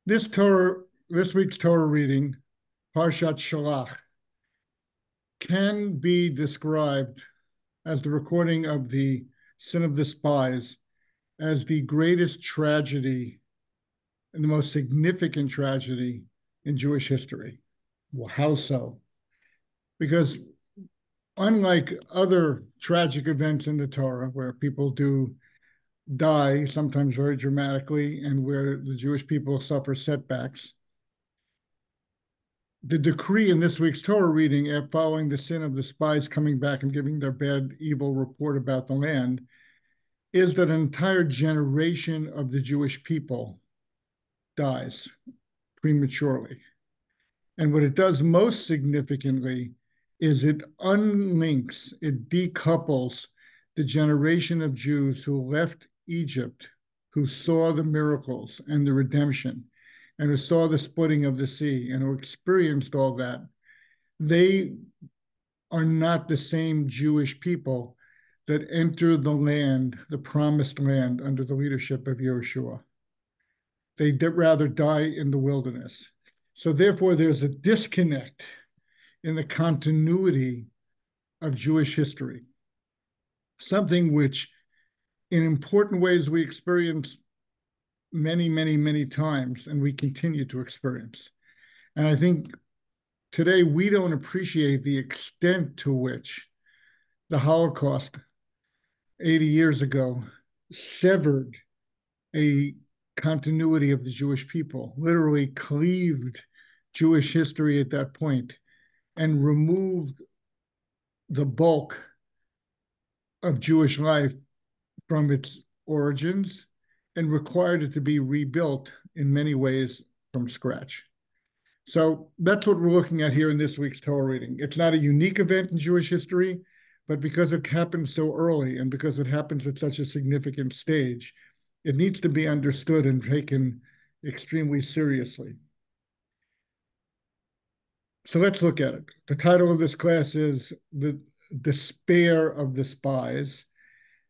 This week's Torah reading, Parshat Shelach, can be described as the recording of the sin of the spies as the greatest tragedy and the most significant tragedy in Jewish history. Well, how so? Because unlike other tragic events in the Torah, where people do die, sometimes very dramatically, and where the Jewish people suffer setbacks, the decree in this week's Torah reading, following the sin of the spies coming back and giving their bad, evil report about the land, is that an entire generation of the Jewish people dies prematurely. And what it does most significantly is it unlinks, it decouples the generation of Jews who left Egypt, who saw the miracles and the redemption, and who saw the splitting of the sea, and who experienced all that. They are not the same Jewish people that enter the land, the promised land, under the leadership of Yeshua. They rather die in the wilderness. So therefore, there's a disconnect in the continuity of Jewish history, something which in important ways we experience many, many, many times, and we continue to experience. And I think today we don't appreciate the extent to which the Holocaust 80 years ago severed a continuity of the Jewish people, literally cleaved Jewish history at that point, and removed the bulk of Jewish life from its origins and required it to be rebuilt in many ways from scratch. So that's what we're looking at here in this week's Torah reading. It's not a unique event in Jewish history, but because it happened so early and because it happens at such a significant stage, it needs to be understood and taken extremely seriously. So let's look at it. The title of this class is The Despair of the Spies.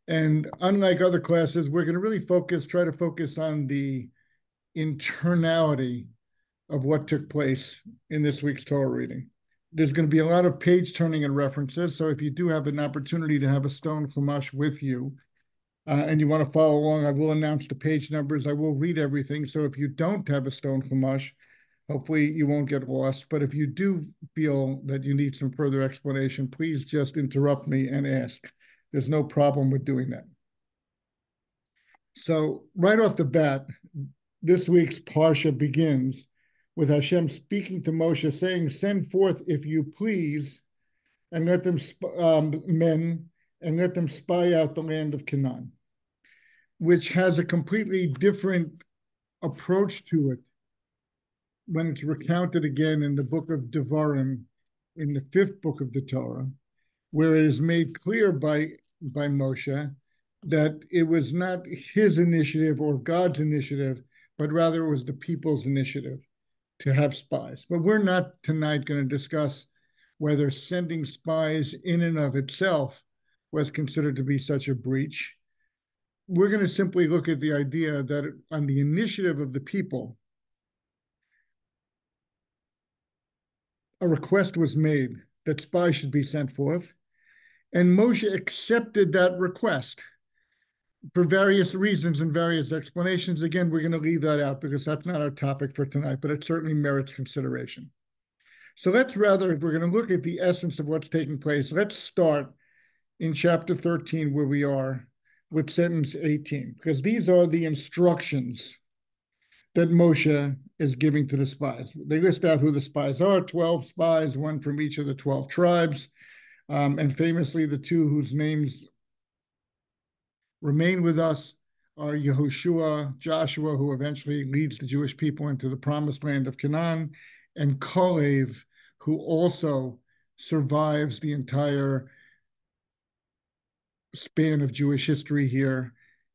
And unlike other classes, we're going to really try to focus on the internality of what took place in this week's Torah reading. There's going to be a lot of page turning and references. So if you do have an opportunity to have a stone chumash with you and you want to follow along, I will announce the page numbers. I will read everything. So if you don't have a stone chumash, hopefully you won't get lost. But if you do feel that you need some further explanation, please just interrupt me and ask. There's no problem with doing that. So right off the bat, this week's Parsha begins with Hashem speaking to Moshe, saying, "Send forth, if you please, and let them men, and let them spy out the land of Canaan," which has a completely different approach to it when it's recounted again in the book of Devarim, in the fifth book of the Torah, where it is made clear by Moshe that it was not his initiative or God's initiative, but rather it was the people's initiative to have spies. But we're not tonight going to discuss whether sending spies in and of itself was considered to be such a breach. We're going to simply look at the idea that on the initiative of the people, a request was made that spies should be sent forth, and Moshe accepted that request for various reasons and various explanations. Again, we're going to leave that out because that's not our topic for tonight, but it certainly merits consideration. So let's rather, if we're going to look at the essence of what's taking place, let's start in chapter 13 where we are with sentence 18, because these are the instructions that Moshe is giving to the spies. They list out who the spies are, 12 spies, one from each of the 12 tribes, and famously the two whose names remain with us are Yehoshua, Joshua, who eventually leads the Jewish people into the promised land of Canaan, and Kalev, who also survives the entire span of Jewish history here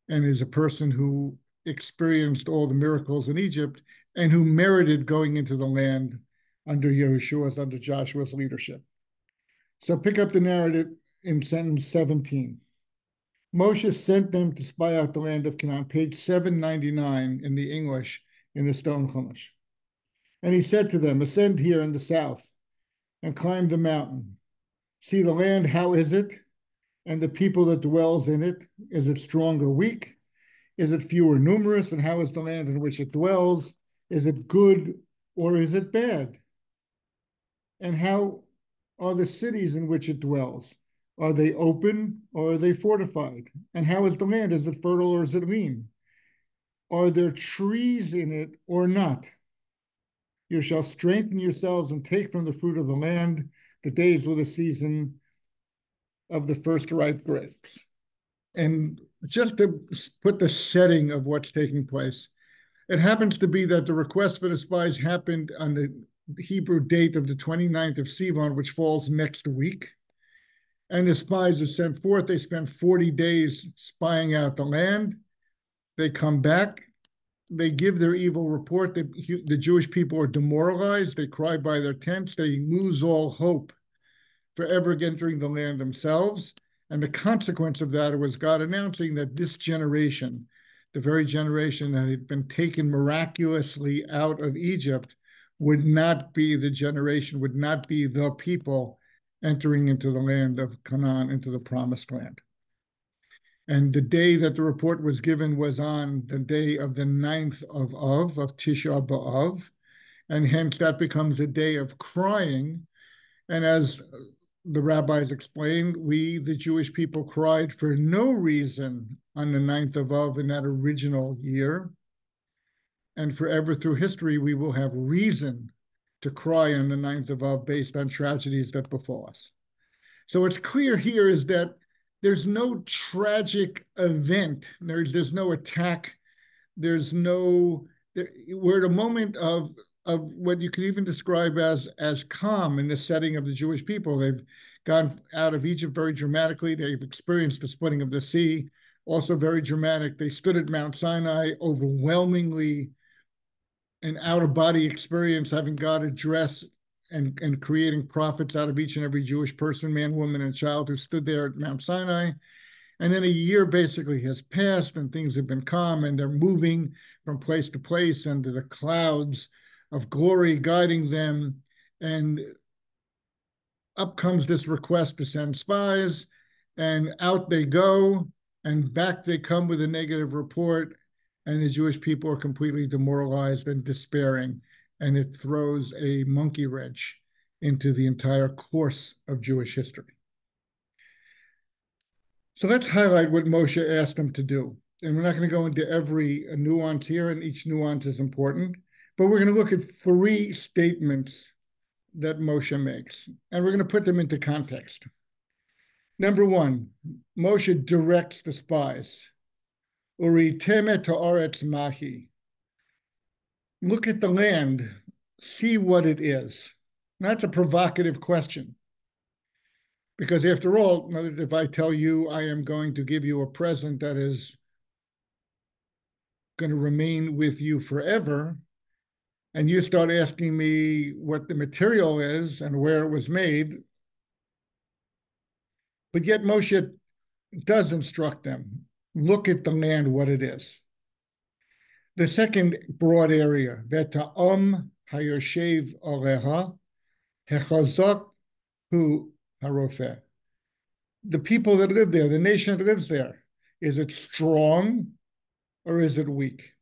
and is a person who experienced all the miracles in Egypt and who merited going into the land under under Joshua's leadership. So pick up the narrative in sentence 17. Moshe sent them to spy out the land of Canaan, page 799 in the English, in the stone Chumash. And he said to them, ascend here in the south and climb the mountain. See the land, how is it? And the people that dwells in it, is it strong or weak? Is it few or numerous? And how is the land in which it dwells? Is it good or is it bad? And how are the cities in which it dwells? Are they open or are they fortified? And how is the land? Is it fertile or is it lean? Are there trees in it or not? You shall strengthen yourselves and take from the fruit of the land the days with the season of the first ripe grapes. And just to put the setting of what's taking place, it happens to be that the request for the spies happened on the Hebrew date of the 29th of Sivan, which falls next week. And the spies are sent forth. They spend 40 days spying out the land. They come back. They give their evil report. The Jewish people are demoralized. They cry by their tents. They lose all hope for ever entering the land themselves. And the consequence of that was God announcing that this generation, the very generation that had been taken miraculously out of Egypt, would not be the generation, would not be the people entering into the land of Canaan, into the promised land. And the day that the report was given was on the day of the 9th of Tisha B'Av. And hence that becomes a day of crying. And as the rabbis explained, we, the Jewish people, cried for no reason on the 9th of Av in that original year. And forever through history, we will have reason to cry on the 9th of Av based on tragedies that befall us. So what's clear here is that there's no tragic event. There's no attack. We're at a moment of what you can even describe as calm in the setting of the Jewish people. They've gone out of Egypt very dramatically. They've experienced the splitting of the sea, also very dramatic. They stood at Mount Sinai, overwhelmingly an out-of-body experience, having God address and creating prophets out of each and every Jewish person, man, woman, and child who stood there at Mount Sinai. And then a year basically has passed and things have been calm and they're moving from place to place under the clouds of glory guiding them. And up comes this request to send spies, and out they go, and back they come with a negative report, and the Jewish people are completely demoralized and despairing, and it throws a monkey wrench into the entire course of Jewish history. So let's highlight what Moshe asked them to do. And we're not going to go into every nuance here, and each nuance is important, but we're going to look at 3 statements that Moshe makes, and we're going to put them into context. Number 1, Moshe directs the spies. Uri teme ta'aretz mahi. Look at the land, see what it is. That's a provocative question. Because after all, if I tell you I am going to give you a present that is going to remain with you forever, and you start asking me what the material is and where it was made, but yet Moshe does instruct them, look at the land, what it is. The second broad area, Veta'am hayoshev aleha, hechazak hu harofeh. The people that live there, the nation that lives there, is it strong or is it weak?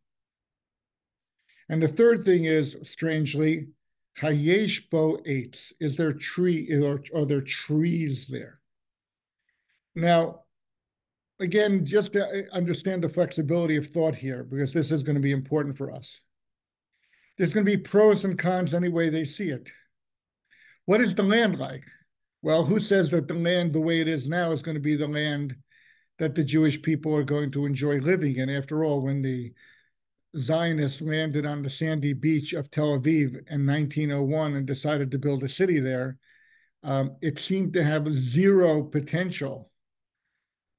And the third thing is, strangely, hayesh bo eitz. Is there are there trees there? Now, again, just to understand the flexibility of thought here, because this is going to be important for us. There's going to be pros and cons any way they see it. What is the land like? Well, who says that the land, the way it is now, is going to be the land that the Jewish people are going to enjoy living in? After all, when the Zionists landed on the sandy beach of Tel Aviv in 1901 and decided to build a city there, it seemed to have zero potential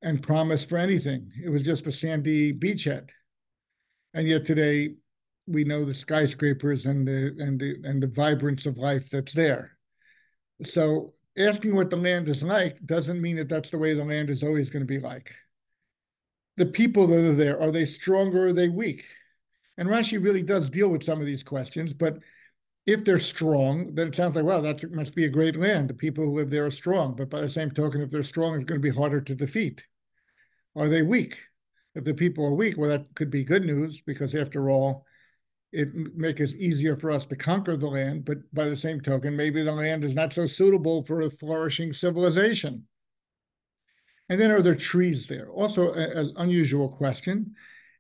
and promise for anything. It was just a sandy beachhead. And yet today, we know the skyscrapers and the vibrance of life that's there. So asking what the land is like doesn't mean that that's the way the land is always going to be like. The people that are there, are they strong or are they weak? And Rashi really does deal with some of these questions, but if they're strong, then it sounds like, well, that must be a great land. The people who live there are strong. But by the same token, if they're strong, it's going to be harder to defeat. Are they weak? If the people are weak, well, that could be good news because after all, it makes it easier for us to conquer the land. But by the same token, maybe the land is not so suitable for a flourishing civilization. And then are there trees there? Also, an unusual question.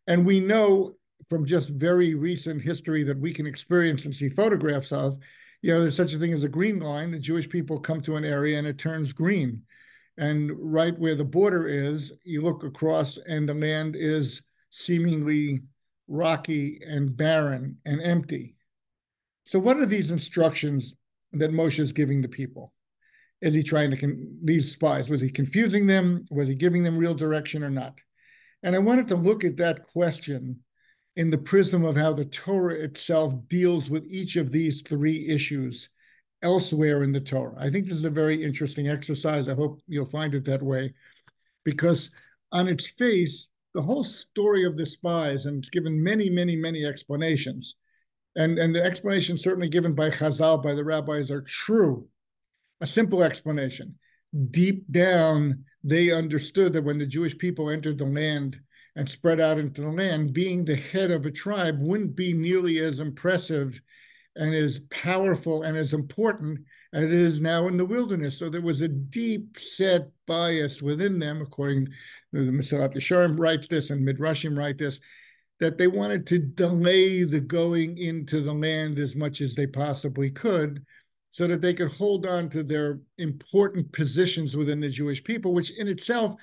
And we know from just very recent history that we can experience and see photographs of, there's such a thing as a green line. The Jewish people come to an area and it turns green. And right where the border is, you look across and the land is seemingly rocky and barren and empty. So what are these instructions that Moshe is giving the people? Is he trying to, these spies, was he confusing them? Was he giving them real direction or not? And I wanted to look at that question in the prism of how the Torah itself deals with each of these three issues elsewhere in the Torah. I think this is a very interesting exercise. I hope you'll find it that way, because on its face, the whole story of the spies, and it's given many, many, many explanations, and the explanations certainly given by Chazal, by the rabbis, are true. A simple explanation. Deep down, they understood that when the Jewish people entered the land and spread out into the land, being the head of a tribe wouldn't be nearly as impressive and as powerful and as important as it is now in the wilderness. So there was a deep set bias within them, according to the Mesilat Yesharim writes this and Midrashim write this, that they wanted to delay the going into the land as much as they possibly could, so that they could hold on to their important positions within the Jewish people, which in itself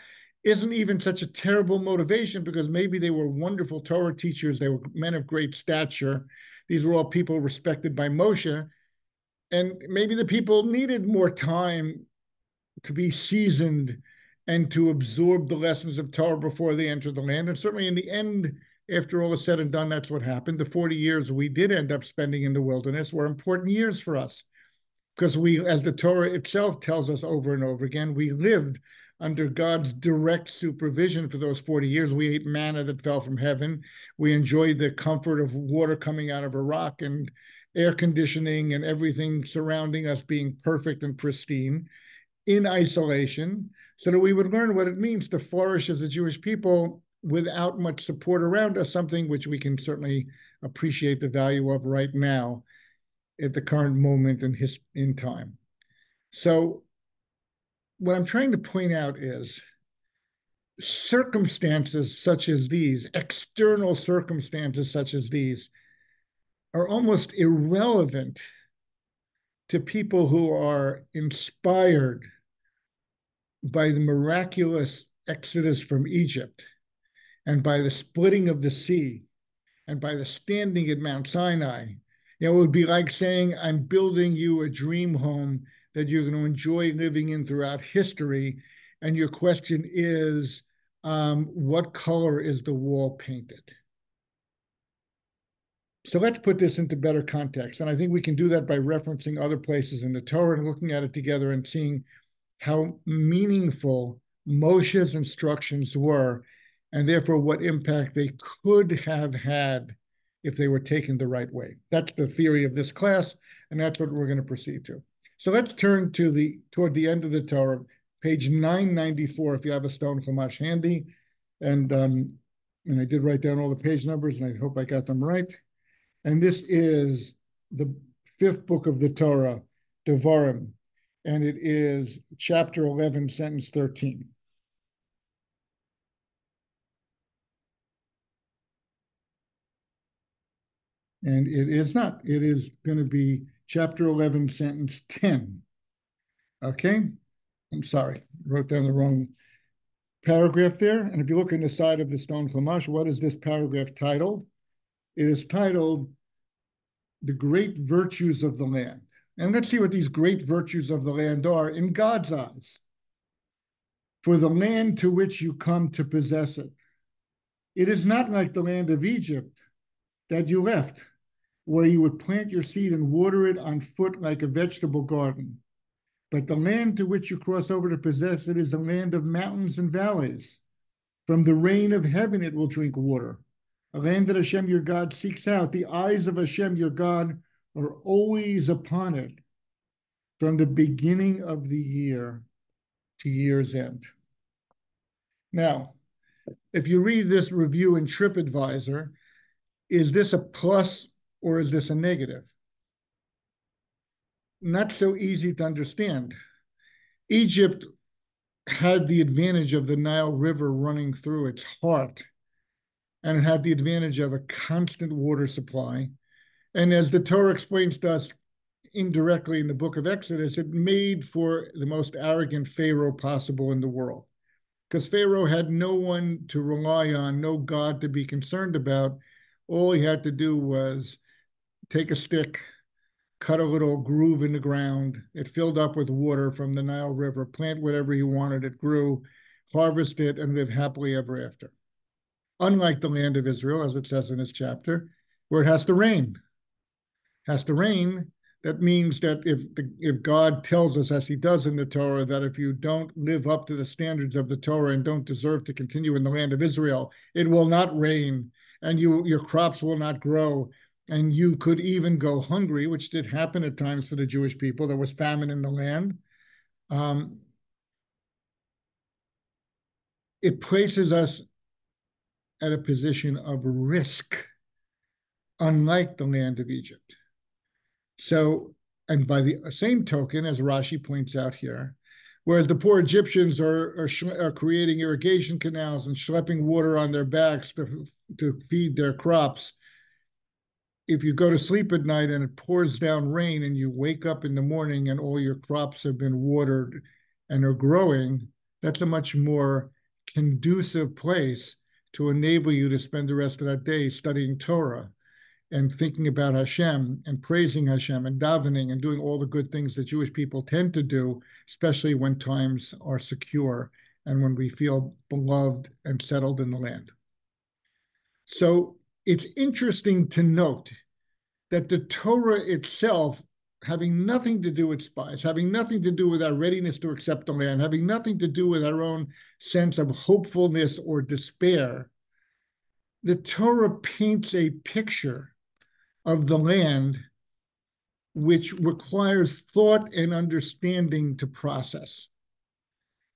isn't even such a terrible motivation, because maybe they were wonderful Torah teachers, they were men of great stature, these were all people respected by Moshe, and maybe the people needed more time to be seasoned and to absorb the lessons of Torah before they entered the land. And certainly in the end, after all is said and done, that's what happened. The 40 years we did end up spending in the wilderness were important years for us, because we, as the Torah itself tells us over and over again, we lived under God's direct supervision for those 40 years. We ate manna that fell from heaven. We enjoyed the comfort of water coming out of a rock and air conditioning and everything surrounding us being perfect and pristine in isolation, so that we would learn what it means to flourish as a Jewish people without much support around us, something which we can certainly appreciate the value of right now at the current moment in time. So what I'm trying to point out is circumstances such as these, external circumstances such as these, are almost irrelevant to people who are inspired by the miraculous exodus from Egypt and by the splitting of the sea and by the standing at Mount Sinai. It would be like saying, I'm building you a dream home that you're going to enjoy living in throughout history. And your question is, what color is the wall painted? So let's put this into better context. And I think we can do that by referencing other places in the Torah and looking at it together and seeing how meaningful Moshe's instructions were, and therefore what impact they could have had if they were taken the right way. That's the theory of this class, and that's what we're going to proceed to. So let's turn to toward the end of the Torah, page 994, if you have a stone chumash handy. And I did write down all the page numbers, and I hope I got them right. And this is the fifth book of the Torah, Devarim, and it is chapter 11, sentence 13. And it is not. It is going to be chapter 11, sentence 10. Okay? I'm sorry. I wrote down the wrong paragraph there. And if you look in the side of the stone chumash, what is this paragraph titled? It is titled, The Great Virtues of the Land. And let's see what these great virtues of the land are in God's eyes. For the land to which you come to possess it, it is not like the land of Egypt that you left, where you would plant your seed and water it on foot like a vegetable garden. But the land to which you cross over to possess it is a land of mountains and valleys. From the rain of heaven it will drink water. A land that Hashem your God seeks out. The eyes of Hashem your God are always upon it from the beginning of the year to year's end. Now, if you read this review in TripAdvisor, is this a plus or is this a negative? Not so easy to understand. Egypt had the advantage of the Nile River running through its heart, and it had the advantage of a constant water supply. And as the Torah explains to us indirectly in the book of Exodus, it made for the most arrogant Pharaoh possible in the world. Because Pharaoh had no one to rely on, no God to be concerned about. All he had to do was take a stick, cut a little groove in the ground. It filled up with water from the Nile River, plant whatever he wanted, it grew, harvest it, and live happily ever after. Unlike the land of Israel, as it says in this chapter, where it has to rain. Has to rain, that means that if God tells us, as he does in the Torah, that if you don't live up to the standards of the Torah and don't deserve to continue in the land of Israel, it will not rain, and your crops will not grow, and you could even go hungry, which did happen at times for the Jewish people. There was famine in the land. It places us at a position of risk, unlike the land of Egypt. So, and by the same token, as Rashi points out here, whereas the poor Egyptians are creating irrigation canals and schlepping water on their backs to feed their crops, if you go to sleep at night and it pours down rain and you wake up in the morning and all your crops have been watered and are growing, that's a much more conducive place to enable you to spend the rest of that day studying Torah and thinking about Hashem and praising Hashem and davening and doing all the good things that Jewish people tend to do, especially when times are secure and when we feel beloved and settled in the land. So it's interesting to note that the Torah itself, having nothing to do with spies, having nothing to do with our readiness to accept the land, having nothing to do with our own sense of hopefulness or despair, the Torah paints a picture of the land which requires thought and understanding to process.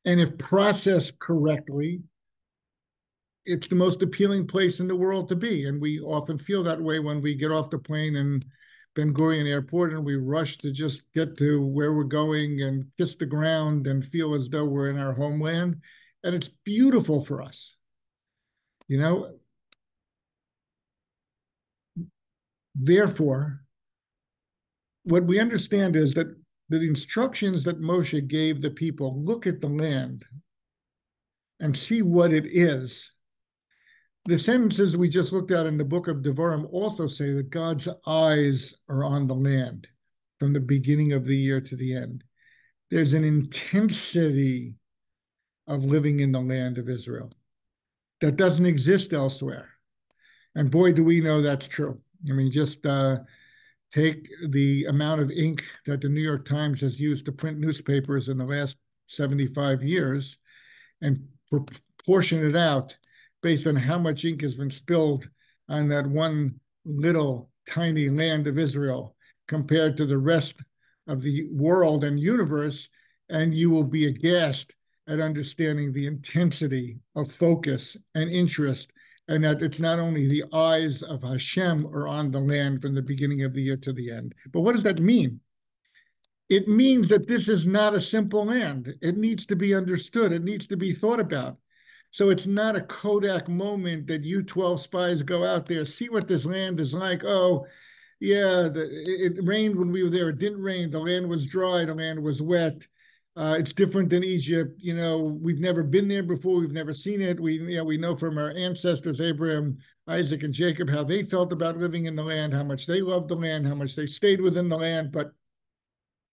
And if processed correctly, it's the most appealing place in the world to be. And we often feel that way when we get off the plane in Ben Gurion Airport and we rush to just get to where we're going and kiss the ground and feel as though we're in our homeland. And it's beautiful for us. You know, therefore, what we understand is that the instructions that Moshe gave the people, look at the land and see what it is. The sentences we just looked at in the book of Devarim also say that God's eyes are on the land from the beginning of the year to the end. There's an intensity of living in the land of Israel that doesn't exist elsewhere. And boy, do we know that's true. I mean, just take the amount of ink that the New York Times has used to print newspapers in the last 75 years and proportion it out based on how much ink has been spilled on that one little tiny land of Israel compared to the rest of the world and universe, and you will be aghast at understanding the intensity of focus and interest, and that it's not only the eyes of Hashem are on the land from the beginning of the year to the end. But what does that mean? It means that this is not a simple land. It needs to be understood. It needs to be thought about. So it's not a Kodak moment that you 12 spies go out there, see what this land is like. Oh, yeah, it rained when we were there. It didn't rain. The land was dry. The land was wet. It's different than Egypt. You know, we've never been there before. We've never seen it. We know from our ancestors, Abraham, Isaac, and Jacob, how they felt about living in the land, how much they loved the land, how much they stayed within the land. But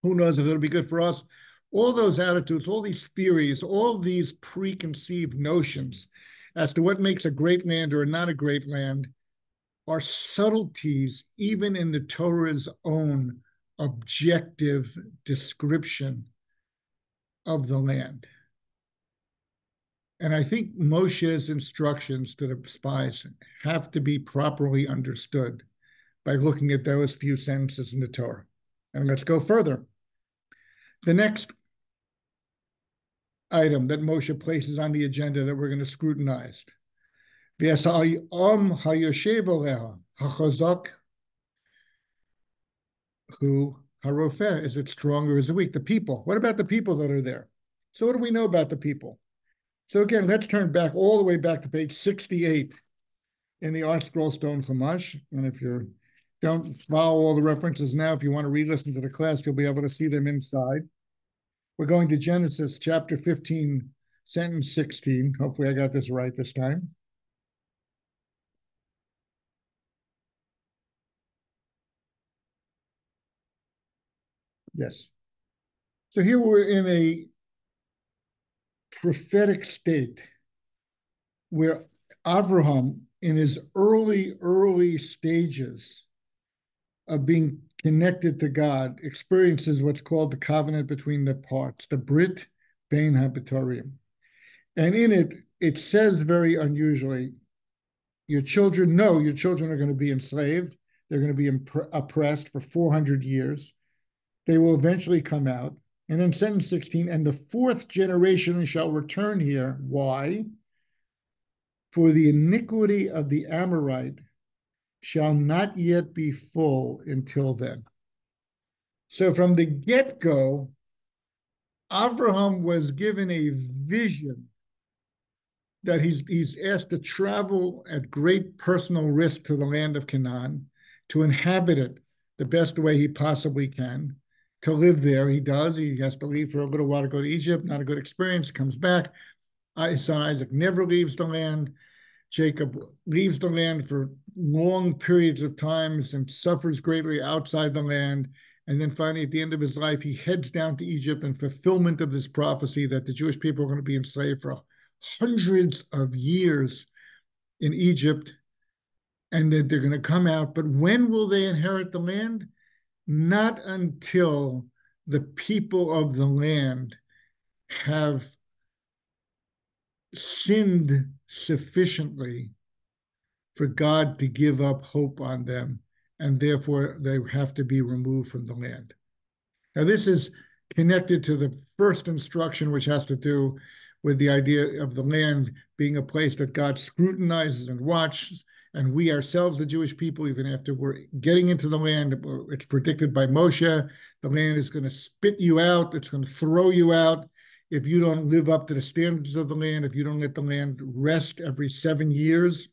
who knows if it'll be good for us? All those attitudes, all these theories, all these preconceived notions as to what makes a great land or not a great land are subtleties even in the Torah's own objective description of the land. And I think Moshe's instructions to the spies have to be properly understood by looking at those few sentences in the Torah. And let's go further. The next item that Moshe places on the agenda that we're going to scrutinize. Who harofeh, is it strong or is it weak? The people. What about the people that are there? So what do we know about the people? So again, let's turn back all the way back to page 68 in the Art Scroll Stone Chumash. And if you don't follow all the references now, if you want to re-listen to the class, you'll be able to see them inside. We're going to Genesis chapter 15, sentence 16. Hopefully I got this right this time. Yes. So here we're in a prophetic state where Abraham, in his early stages of being connected to God, experiences what's called the covenant between the parts, the Brit Bein Habitorim. And in it, it says very unusually, your children are going to be enslaved. They're going to be oppressed for 400 years. They will eventually come out. And then sentence 16, and the fourth generation shall return here. Why? For the iniquity of the Amorite shall not yet be full until then. So from the get-go, Abraham was given a vision that he's asked to travel at great personal risk to the land of Canaan, to inhabit it the best way he possibly can, to live there. He does. He has to leave for a little while to go to Egypt. Not a good experience. Comes back. His son Isaac never leaves the land. Jacob leaves the land for long periods of times and suffers greatly outside the land. And then finally, at the end of his life, he heads down to Egypt in fulfillment of this prophecy that the Jewish people are going to be enslaved for hundreds of years in Egypt and that they're going to come out. But when will they inherit the land? Not until the people of the land have sinned sufficiently for God to give up hope on them, and therefore they have to be removed from the land. Now, this is connected to the first instruction, which has to do with the idea of the land being a place that God scrutinizes and watches. And we ourselves, the Jewish people, even after we're getting into the land, it's predicted by Moshe, the land is going to spit you out. It's going to throw you out if you don't live up to the standards of the land, if you don't let the land rest every 7 years,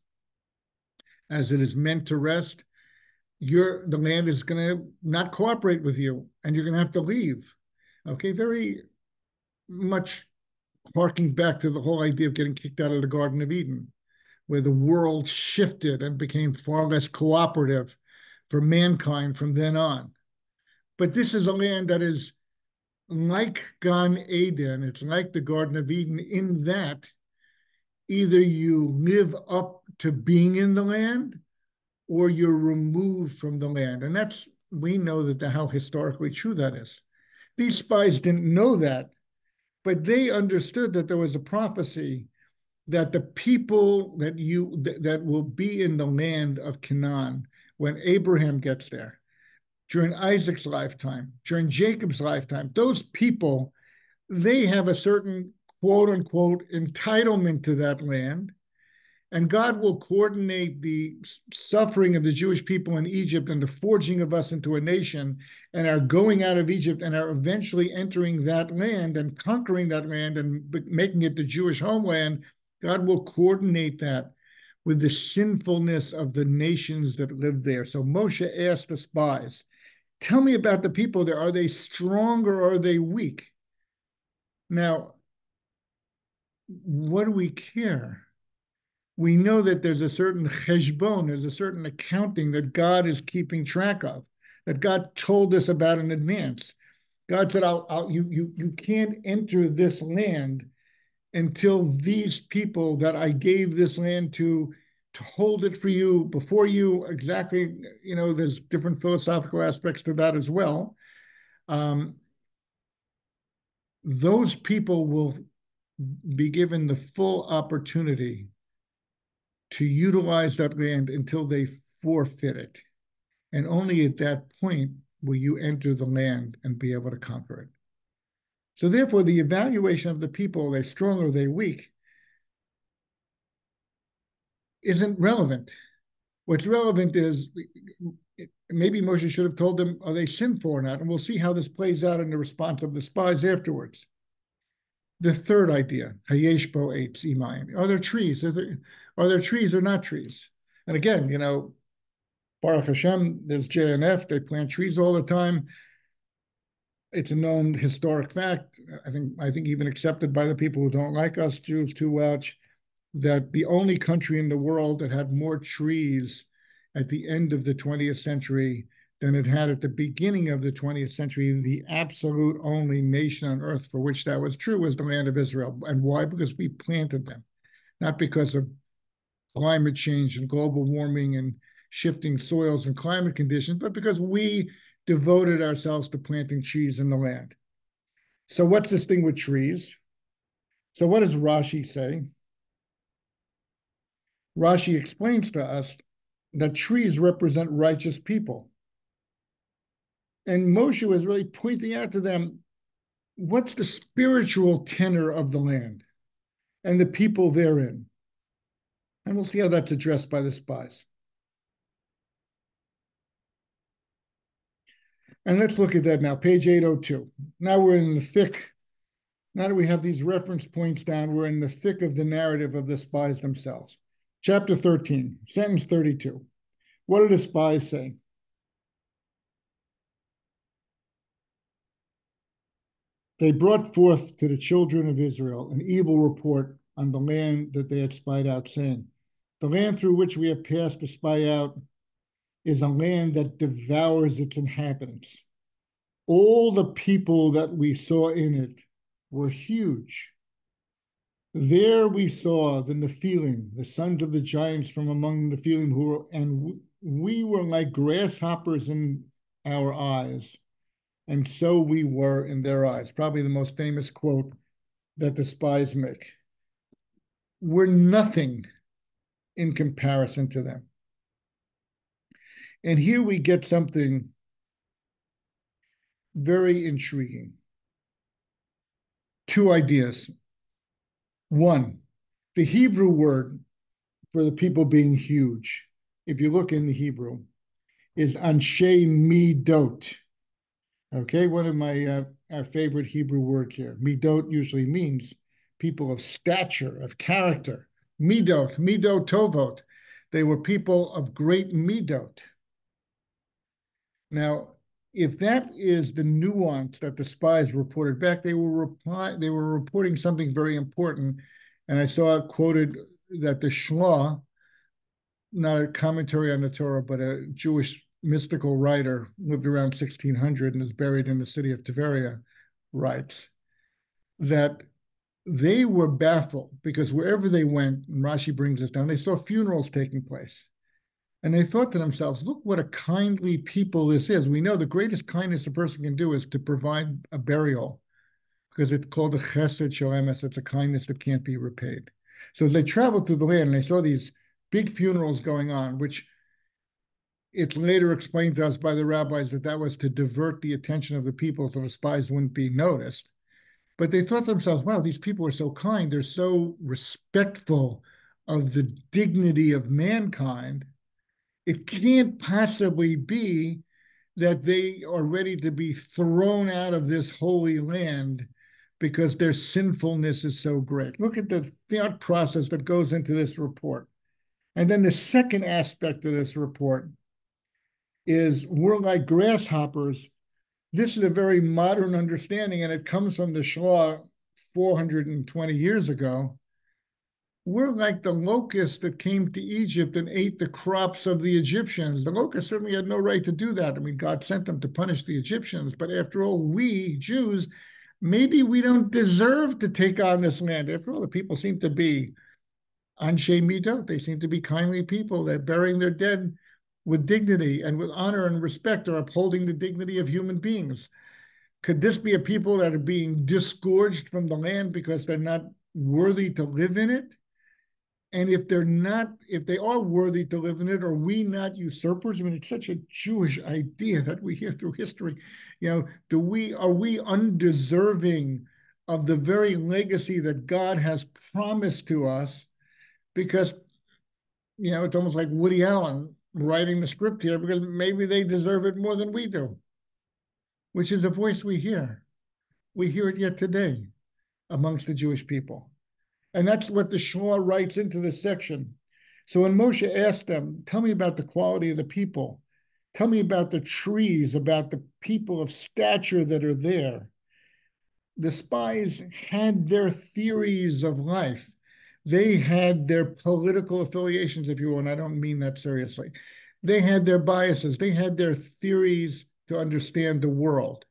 as it is meant to rest. The land is going to not cooperate with you, and you're going to have to leave. Okay, very much harking back to the whole idea of getting kicked out of the Garden of Eden, where the world shifted and became far less cooperative for mankind from then on. But this is a land that is like Gan Eden. It's like the Garden of Eden in that either you live up to being in the land or you're removed from the land. And we know how historically true that is. These spies didn't know that, but they understood that there was a prophecy that the people that will be in the land of Canaan when Abraham gets there, during Isaac's lifetime, during Jacob's lifetime, those people, they have a certain quote unquote entitlement to that land. And God will coordinate the suffering of the Jewish people in Egypt and the forging of us into a nation and our going out of Egypt and our eventually entering that land and conquering that land and making it the Jewish homeland. God will coordinate that with the sinfulness of the nations that live there. So Moshe asked the spies, tell me about the people there. Are they strong or are they weak? Now, what do we care? We know that there's a certain cheshbon, there's a certain accounting that God is keeping track of, that God told us about in advance. God said, you can't enter this land until these people that I gave this land to hold it for you, before you, exactly, there's different philosophical aspects to that as well. Those people will be given the full opportunity to utilize that land until they forfeit it. And only at that point will you enter the land and be able to conquer it. So therefore, the evaluation of the people, they're strong or they're weak, isn't relevant. What's relevant is maybe Moshe should have told them, are they sinful or not? And we'll see how this plays out in the response of the spies afterwards. The third idea, Hayesh bo eitz imayim. Are there trees? Are there trees or not trees? And again, Baruch Hashem, there's JNF, they plant trees all the time. It's a known historic fact, I think even accepted by the people who don't like us Jews too much, that the only country in the world that had more trees at the end of the 20th century than it had at the beginning of the 20th century, the absolute only nation on earth for which that was true was the land of Israel. And why? Because we planted them, not because of climate change and global warming and shifting soils and climate conditions, but because we devoted ourselves to planting trees in the land. So what's this thing with trees? So what does Rashi say? Rashi explains to us that trees represent righteous people. And Moshe was really pointing out to them, what's the spiritual tenor of the land and the people therein? And we'll see how that's addressed by the spies. And let's look at that now, page 802. Now we're in the thick, now that we have these reference points down, we're in the thick of the narrative of the spies themselves. Chapter 13, sentence 32. What do the spies say? They brought forth to the children of Israel an evil report on the land that they had spied out, saying, the land through which we have passed to spy out is a land that devours its inhabitants. All the people that we saw in it were huge. There we saw the Nephilim, the sons of the giants from among the Nephilim, and we were like grasshoppers in our eyes, and so we were in their eyes. Probably the most famous quote that the spies make. We're nothing in comparison to them. And here we get something very intriguing. Two ideas. One, the Hebrew word for the people being huge, if you look in the Hebrew, is anshe midot. Okay, one of my our favorite Hebrew words here. Midot usually means people of stature, of character. Midot tovot. They were people of great midot. Now, if that is the nuance that the spies reported back, they were reporting something very important. And I saw it quoted that the Shelach, not a commentary on the Torah, but a Jewish mystical writer, lived around 1600 and is buried in the city of Tiberia, writes that they were baffled because wherever they went, and Rashi brings this down, they saw funerals taking place. And they thought to themselves, look what a kindly people this is. We know the greatest kindness a person can do is to provide a burial, because it's called a chesed shel emes. It's a kindness that can't be repaid. So they traveled through the land and they saw these big funerals going on, which it's later explained to us by the rabbis that that was to divert the attention of the people so the spies wouldn't be noticed. But they thought to themselves, wow, these people are so kind. They're so respectful of the dignity of mankind. It can't possibly be that they are ready to be thrown out of this holy land because their sinfulness is so great. Look at the thought process that goes into this report. And then the second aspect of this report is we're like grasshoppers. This is a very modern understanding, and it comes from the Shelach 420 years ago. We're like the locusts that came to Egypt and ate the crops of the Egyptians. The locusts certainly had no right to do that. I mean, God sent them to punish the Egyptians. But after all, we, Jews, maybe we don't deserve to take on this land. After all, the people seem to be anshe midot. They seem to be kindly people. They're burying their dead with dignity and with honor and respect, are upholding the dignity of human beings. Could this be a people that are being disgorged from the land because they're not worthy to live in it? And if they're not, if they are worthy to live in it, are we not usurpers? I mean, it's such a Jewish idea that we hear through history. Are we undeserving of the very legacy that God has promised to us? Because, it's almost like Woody Allen writing the script here, because maybe they deserve it more than we do, which is a voice we hear. We hear it yet today amongst the Jewish people. And that's what the Shua writes into this section. So when Moshe asked them, tell me about the quality of the people, tell me about the trees, about the people of stature that are there, the spies had their theories of life. They had their political affiliations, if you will, and I don't mean that seriously. They had their biases. They had their theories to understand the world.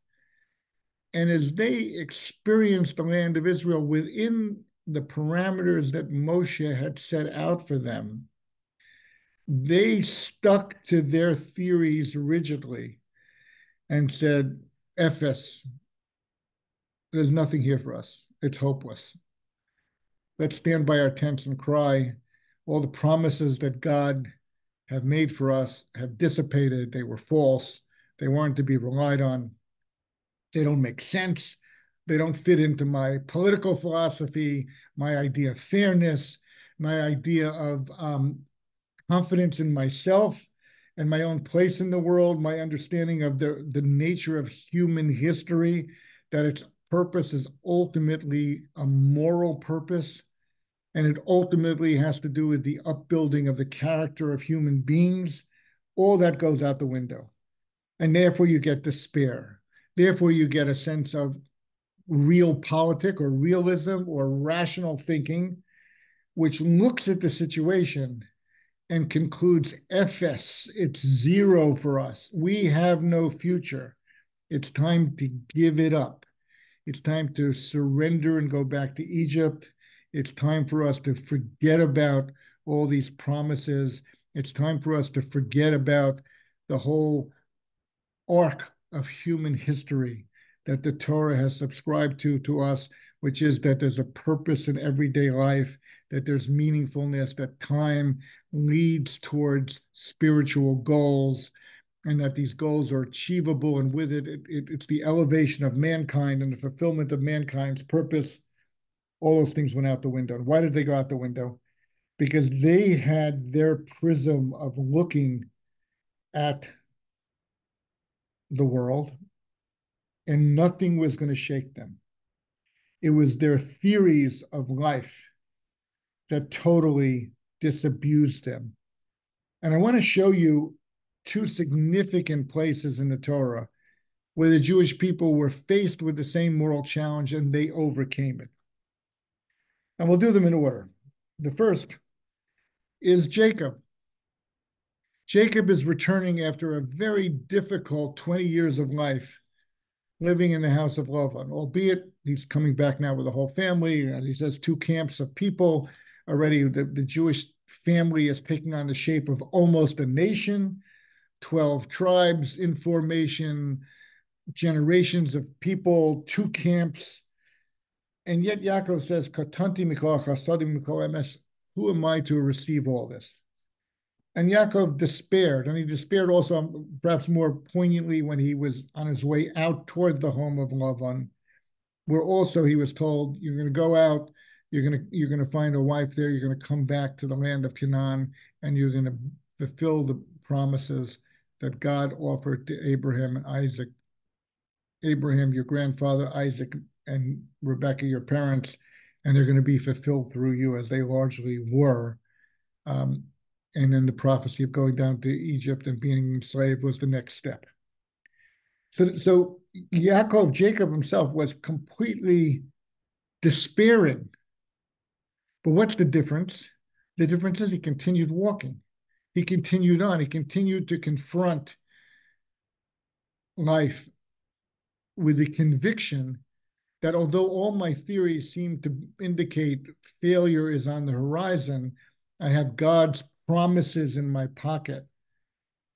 And as they experienced the land of Israel within the parameters that Moshe had set out for them, they stuck to their theories rigidly and said, "Ephes, there's nothing here for us. It's hopeless. Let's stand by our tents and cry. All the promises that God have made for us have dissipated. They were false. They weren't to be relied on. They don't make sense. They don't fit into my political philosophy, my idea of fairness, my idea of confidence in myself and my own place in the world, my understanding of the nature of human history, that its purpose is ultimately a moral purpose, and it ultimately has to do with the upbuilding of the character of human beings. All that goes out the window. And therefore you get despair. Therefore you get a sense of realpolitik or realism or rational thinking, which looks at the situation and concludes, Ephes, it's zero for us. We have no future. It's time to give it up. It's time to surrender and go back to Egypt. It's time for us to forget about all these promises. It's time for us to forget about the whole arc of human history that the Torah has subscribed to us, which is that there's a purpose in everyday life, that there's meaningfulness, that time leads towards spiritual goals, and that these goals are achievable, and with it's the elevation of mankind and the fulfillment of mankind's purpose. All those things went out the window. And why did they go out the window? Because they had their prism of looking at the world, and nothing was going to shake them. It was their theories of life that totally disabused them. And I want to show you two significant places in the Torah where the Jewish people were faced with the same moral challenge and they overcame it. And we'll do them in order. The first is Jacob. Jacob is returning after a very difficult 20 years of life living in the house of Lavan, albeit he's coming back now with a whole family. As he says, two camps of people already. The Jewish family is taking on the shape of almost a nation, 12 tribes in formation, generations of people, two camps. And yet Yaakov says, Katanti mikol chasadim mikol emes, who am I to receive all this? And Yaakov despaired, and he despaired also perhaps more poignantly when he was on his way out toward the home of Lavan, where also he was told, you're going to go out, you're going to find a wife there, you're going to come back to the land of Canaan, and you're going to fulfill the promises that God offered to Abraham and Isaac. Abraham, your grandfather, Isaac, and Rebekah, your parents, and they're going to be fulfilled through you, as they largely were. And then the prophecy of going down to Egypt and being enslaved was the next step. So Yaakov, Jacob himself, was completely despairing. But what's the difference? The difference is he continued walking. He continued on. He continued to confront life with the conviction that although all my theories seem to indicate failure is on the horizon, I have God's promises in my pocket.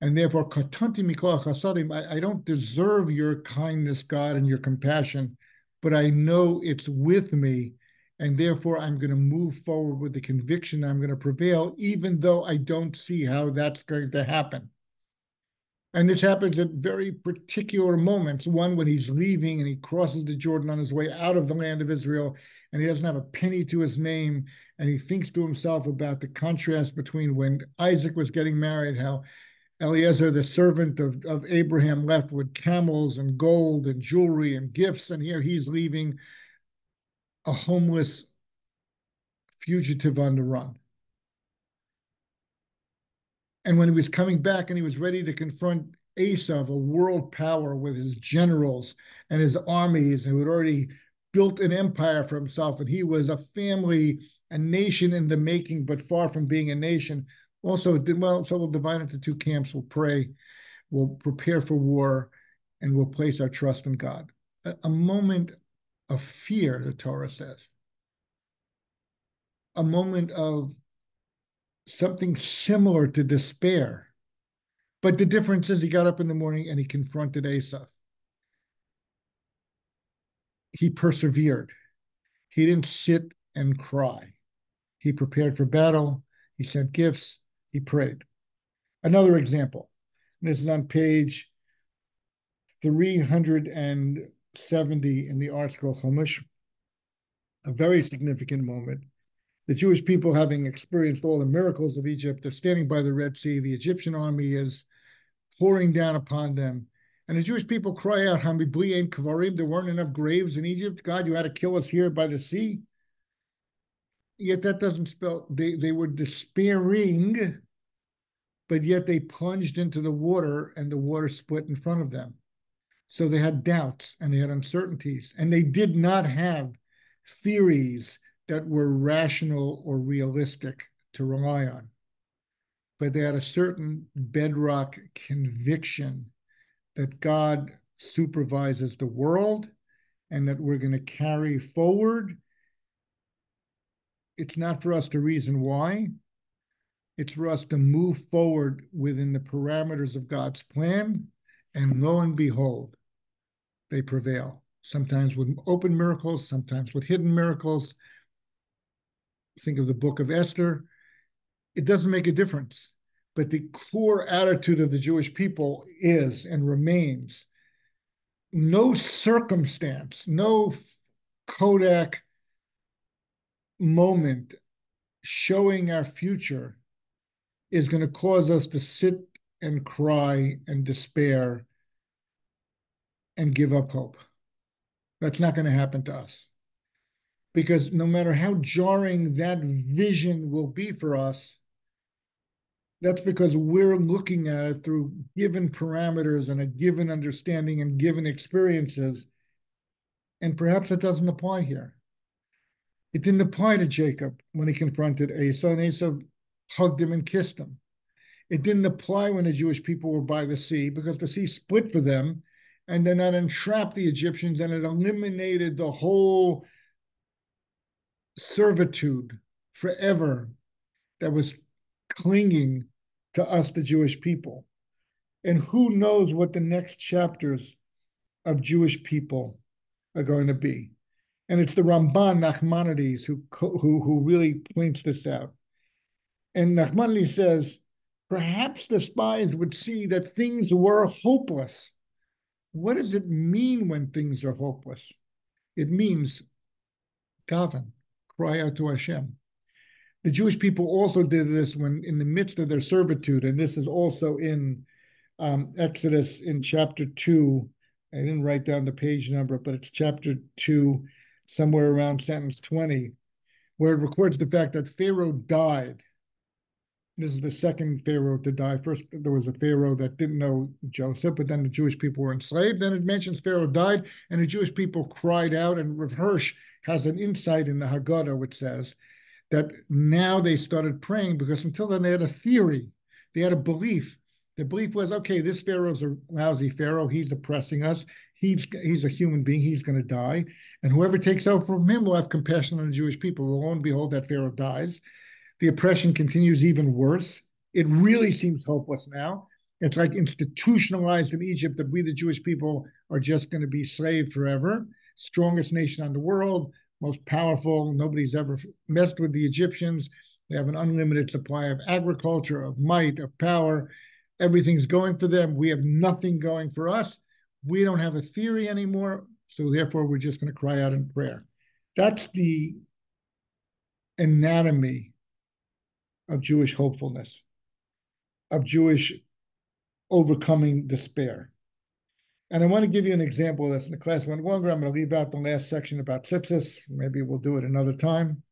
And therefore, katanti mikol chasadim, I don't deserve your kindness, God, and your compassion, but I know it's with me, And therefore, I'm going to move forward with the conviction I'm going to prevail, even though I don't see how that's going to happen. And this happens at very particular moments. One, when he's leaving and he crosses the Jordan on his way out of the land of Israel, and he doesn't have a penny to his name. And he thinks to himself about the contrast between when Isaac was getting married, how Eliezer, the servant of Abraham, left with camels and gold and jewelry and gifts. And here he's leaving a homeless fugitive on the run. And when he was coming back and he was ready to confront Esav, a world power with his generals and his armies, who had already built an empire for himself, and he was a family, a nation in the making, but far from being a nation. Also, well, so we'll divide into two camps. We'll pray, we'll prepare for war, and we'll place our trust in God. A moment of fear, the Torah says. A moment of something similar to despair. But the difference is he got up in the morning and he confronted Esav. He persevered. He didn't sit and cry. He prepared for battle. He sent gifts. He prayed. Another example. This is on page 370 in the Art Scroll Chumash. A very significant moment. The Jewish people, having experienced all the miracles of Egypt, they're standing by the Red Sea. The Egyptian army is pouring down upon them. And the Jewish people cry out, Hamibli ein kvarim, there weren't enough graves in Egypt. God, you had to kill us here by the sea. Yet that doesn't spell, they were despairing, but yet they plunged into the water and the water split in front of them. So they had doubts and they had uncertainties, and they did not have theories that were rational or realistic to rely on. But they had a certain bedrock conviction that God supervises the world and that we're going to carry forward. It's not for us to reason why. It's for us to move forward within the parameters of God's plan. And lo and behold, they prevail. Sometimes with open miracles, sometimes with hidden miracles. Think of the book of Esther. It doesn't make a difference. But the core attitude of the Jewish people is and remains no circumstance, no Kodak moment showing our future is going to cause us to sit and cry and despair and give up hope. That's not going to happen to us. Because no matter how jarring that vision will be for us, that's because we're looking at it through given parameters and a given understanding and given experiences. And perhaps it doesn't apply here. It didn't apply to Jacob when he confronted Esau, and Esau hugged him and kissed him. It didn't apply when the Jewish people were by the sea, because the sea split for them, and then that entrapped the Egyptians, and it eliminated the whole servitude forever that was clinging to us, the Jewish people. And who knows what the next chapters of Jewish people are going to be. And it's the Ramban Nachmanides who really points this out. And Nachmanides says, perhaps the spies would see that things were hopeless. What does it mean when things are hopeless? It means daven, cry out to Hashem. The Jewish people also did this when in the midst of their servitude, and this is also in Exodus in chapter 2. I didn't write down the page number, but it's chapter 2, somewhere around sentence 20, where it records the fact that Pharaoh died. This is the second Pharaoh to die. First, there was a Pharaoh that didn't know Joseph, but then the Jewish people were enslaved. Then it mentions Pharaoh died, and the Jewish people cried out, and Rav Hirsch has an insight in the Haggadah, which says that now they started praying, because until then they had a theory, they had a belief. The belief was, okay, this Pharaoh's a lousy Pharaoh. He's oppressing us. He's a human being. He's going to die. And whoever takes over from him will have compassion on the Jewish people. Lo and behold, that Pharaoh dies. The oppression continues even worse. It really seems hopeless now. It's like institutionalized in Egypt that we, the Jewish people, are just going to be slave forever. Strongest nation on the world, most powerful. Nobody's ever messed with the Egyptians. They have an unlimited supply of agriculture, of might, of power. Everything's going for them. We have nothing going for us. We don't have a theory anymore. So therefore, we're just going to cry out in prayer. That's the anatomy of Jewish hopefulness, of Jewish overcoming despair. And I want to give you an example of this. In the class went longer. I'm going to leave out the last section about tzitzis. Maybe we'll do it another time.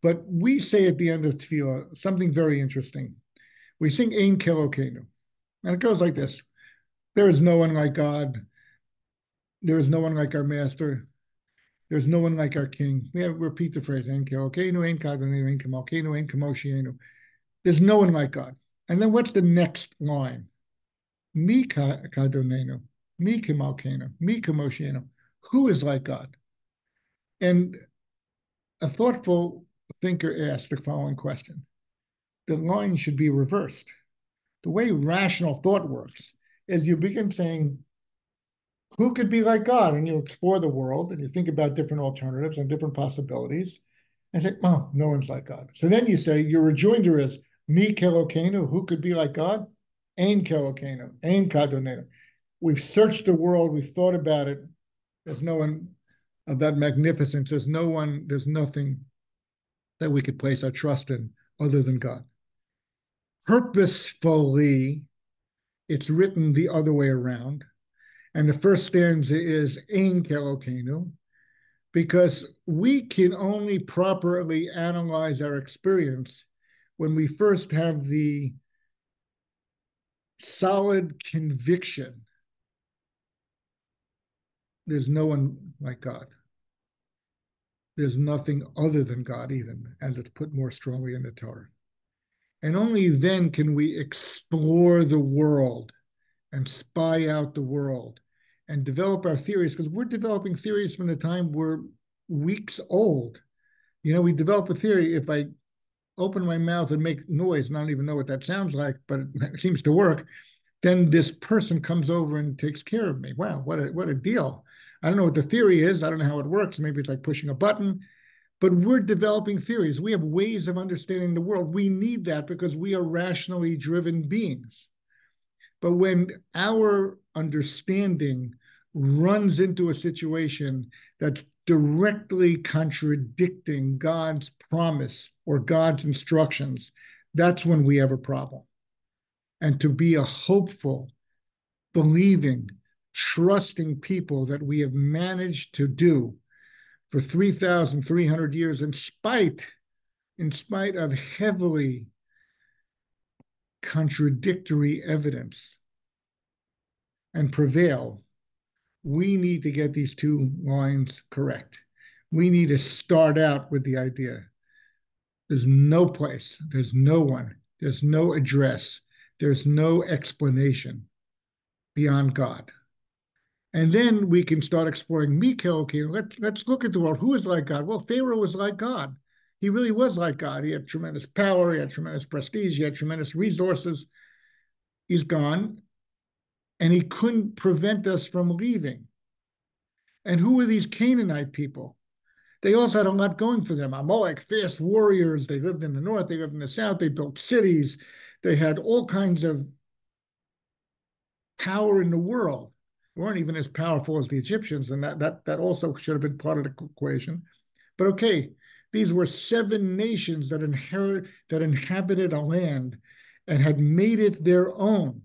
But we say at the end of tefillah something very interesting. We sing Ein Kelokenu. And it goes like this. There is no one like God. There is no one like our master. There's no one like our king. We repeat the phrase, Ein Kelokenu, Ein Kadonenu, Ein Kamalkenu, Ein Kamoshienu. There's no one like God. And then what's the next line? Mi Kadonenu, Mi Kamalkenu, Mi Kamoshienu. Who is like God? And a thoughtful thinker asked the following question. The line should be reversed. The way rational thought works is you begin saying, who could be like God? And you explore the world and you think about different alternatives and different possibilities and say, oh, no one's like God. So then you say, your rejoinder is, Mi Kelokenu, who could be like God? Ein Kelokenu, Ein Kadonenu. We've searched the world, we've thought about it. There's no one of that magnificence. There's nothing that we could place our trust in other than God. Purposefully, it's written the other way around. And the first stanza is Ein Kelokenu, because we can only properly analyze our experience when we first have the solid conviction there's no one like God. There's nothing other than God, even as it's put more strongly in the Torah. And only then can we explore the world and spy out the world and develop our theories, because we're developing theories from the time we're weeks old. You know, we develop a theory. If I open my mouth and make noise, and I don't even know what that sounds like, but it seems to work, then this person comes over and takes care of me. Wow, what a deal. I don't know what the theory is. I don't know how it works. Maybe it's like pushing a button, but we're developing theories. We have ways of understanding the world. We need that because we are rationally driven beings. But when our understanding runs into a situation that's directly contradicting God's promise or God's instructions, that's when we have a problem. And to be a hopeful, believing, trusting people that we have managed to do for 3,300 years in spite of heavily contradictory evidence and prevail, we need to get these two lines correct. We need to start out with the idea there's no place, there's no one, there's no address, there's no explanation beyond God. And then we can start exploring Miko. Okay, let's look at the world. Who is like God? Well, Pharaoh was like God. He really was like God. He had tremendous power. He had tremendous prestige. He had tremendous resources. He's gone, and he couldn't prevent us from leaving. And who were these Canaanite people? They also had a lot going for them. Amalek, fierce warriors. They lived in the north. They lived in the south. They built cities. They had all kinds of power in the world. They weren't even as powerful as the Egyptians, and that also should have been part of the equation. But okay, these were 7 nations that inhabited a land and had made it their own.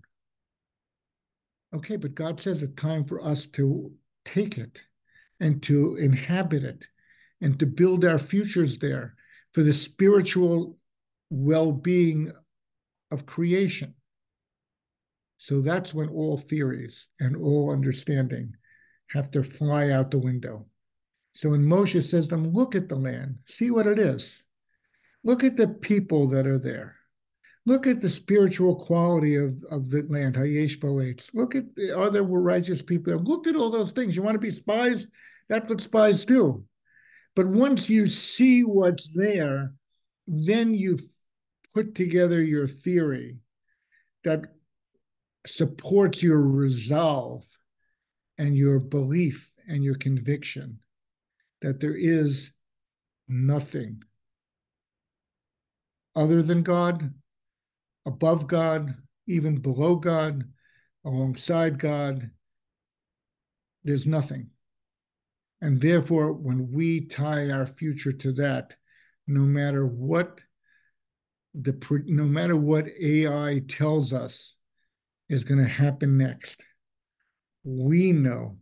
Okay, but God says it's time for us to take it and to inhabit it and to build our futures there for the spiritual well-being of creation. So that's when all theories and all understanding have to fly out the window. So when Moshe says to them, look at the land, see what it is. Look at the people that are there. Look at the spiritual quality of the land, Hayesh Boetz. Look at the other righteous people there. Look at all those things. You want to be spies? That's what spies do. But once you see what's there, then you put together your theory that supports your resolve and your belief and your conviction that there is nothing other than God, above God, even below God, alongside God. There's nothing. And therefore, when we tie our future to that, no matter what no matter what AI tells us is going to happen next, we know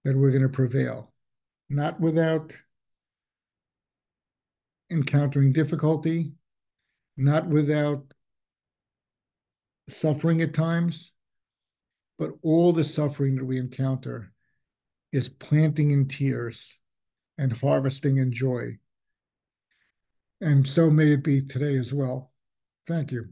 that we're going to prevail, not without encountering difficulty, not without suffering at times, but all the suffering that we encounter is planting in tears and harvesting in joy. And so may it be today as well. Thank you.